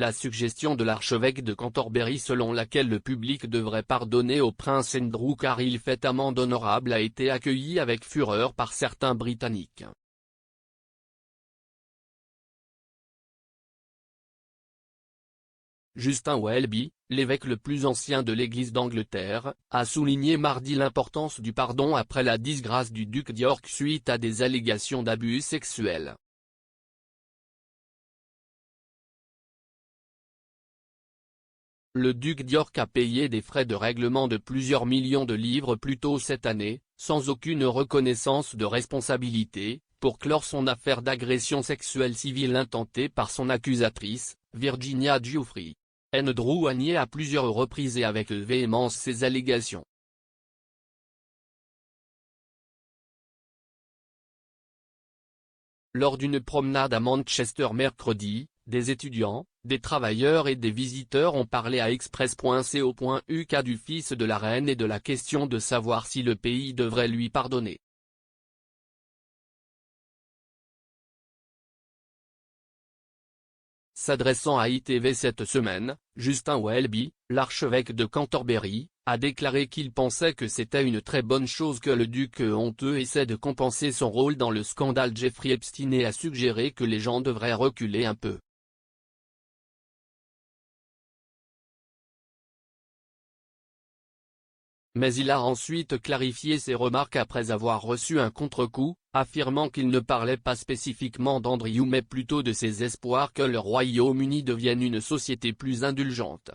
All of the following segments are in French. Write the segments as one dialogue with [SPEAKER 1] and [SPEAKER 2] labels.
[SPEAKER 1] La suggestion de l'archevêque de Cantorbéry selon laquelle le public devrait pardonner au prince Andrew car il fait amende honorable a été accueillie avec fureur par certains Britanniques. Justin Welby, l'évêque le plus ancien de l'Église d'Angleterre, a souligné mardi l'importance du pardon après la disgrâce du duc d'York suite à des allégations d'abus sexuels. Le duc d'York a payé des frais de règlement de plusieurs millions de livres plus tôt cette année, sans aucune reconnaissance de responsabilité, pour clore son affaire d'agression sexuelle civile intentée par son accusatrice, Virginia Giuffre. Andrew a nié à plusieurs reprises et avec véhémence ces allégations. Lors d'une promenade à Manchester mercredi, des étudiants, des travailleurs et des visiteurs ont parlé à Express.co.uk du fils de la reine et de la question de savoir si le pays devrait lui pardonner. S'adressant à ITV cette semaine, Justin Welby, l'archevêque de Cantorbéry, a déclaré qu'il pensait que c'était une très bonne chose que le duc honteux essaie de compenser son rôle dans le scandale Jeffrey Epstein et a suggéré que les gens devraient reculer un peu. Mais il a ensuite clarifié ses remarques après avoir reçu un contre-coup, affirmant qu'il ne parlait pas spécifiquement d'Andrew mais plutôt de ses espoirs que le Royaume-Uni devienne une société plus indulgente.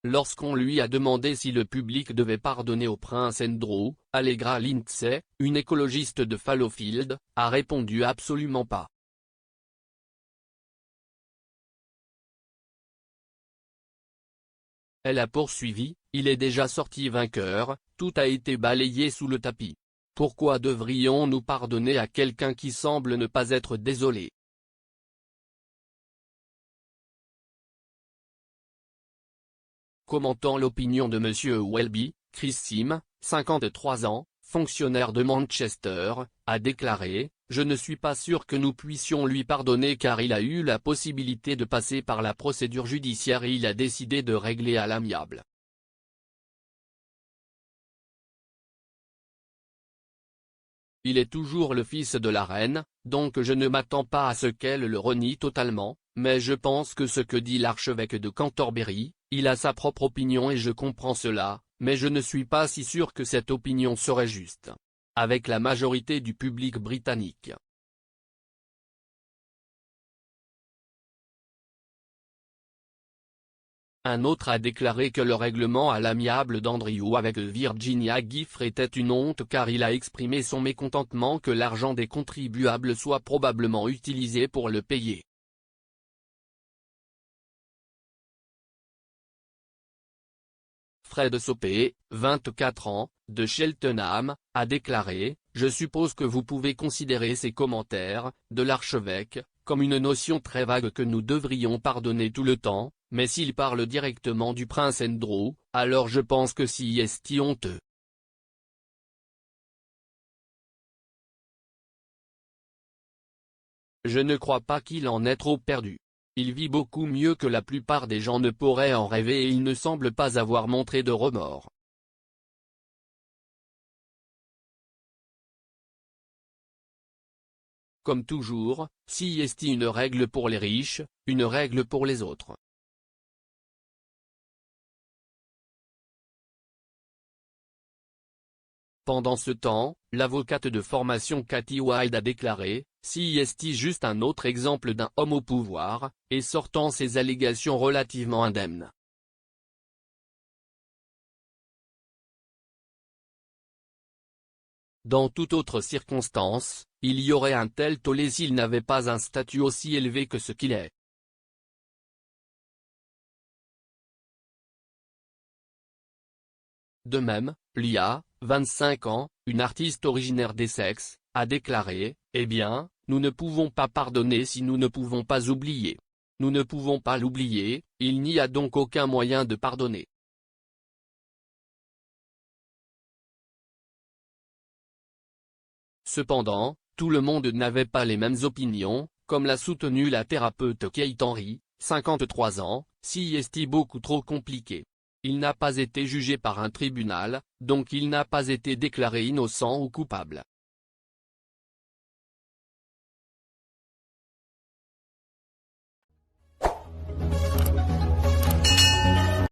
[SPEAKER 1] Lorsqu'on lui a demandé si le public devait pardonner au prince Andrew, Allegra Lindsay, une écologiste de Fallowfield, a répondu absolument pas. Elle a poursuivi, il est déjà sorti vainqueur, tout a été balayé sous le tapis. Pourquoi devrions-nous pardonner à quelqu'un qui semble ne pas être désolé? Commentant l'opinion de M. Welby, Chris Sim, 53 ans, fonctionnaire de Manchester, a déclaré « Je ne suis pas sûr que nous puissions lui pardonner car il a eu la possibilité de passer par la procédure judiciaire et il a décidé de régler à l'amiable. » Il est toujours le fils de la reine, donc je ne m'attends pas à ce qu'elle le renie totalement, mais je pense que ce que dit l'archevêque de Cantorbéry, il a sa propre opinion et je comprends cela, mais je ne suis pas si sûr que cette opinion serait juste. Avec la majorité du public britannique. Un autre a déclaré que le règlement à l'amiable d'Andrew avec Virginia Giuffre était une honte car il a exprimé son mécontentement que l'argent des contribuables soit probablement utilisé pour le payer. Fred Sopé, 24 ans, de Cheltenham, a déclaré « Je suppose que vous pouvez considérer ces commentaires, de l'archevêque, comme une notion très vague que nous devrions pardonner tout le temps, mais s'il parle directement du prince Andrew, alors je pense que c'est honteux. » Je ne crois pas qu'il en ait trop perdu. Il vit beaucoup mieux que la plupart des gens ne pourraient en rêver et il ne semble pas avoir montré de remords. Comme toujours, c'est une règle pour les riches, une règle pour les autres. Pendant ce temps, l'avocate de formation Katie Wild a déclaré « C'est juste un autre exemple d'un homme au pouvoir, et sortant ses allégations relativement indemnes. » Dans toute autre circonstance, il y aurait un tel tollé s'il n'avait pas un statut aussi élevé que ce qu'il est. De même, Lia, 25 ans, une artiste originaire d'Essex, a déclaré « Eh bien, nous ne pouvons pas pardonner si nous ne pouvons pas oublier. Nous ne pouvons pas l'oublier, il n'y a donc aucun moyen de pardonner. » Cependant, tout le monde n'avait pas les mêmes opinions, comme l'a soutenu la thérapeute Kate Henry, 53 ans, si est beaucoup trop compliqué. Il n'a pas été jugé par un tribunal, donc il n'a pas été déclaré innocent ou coupable.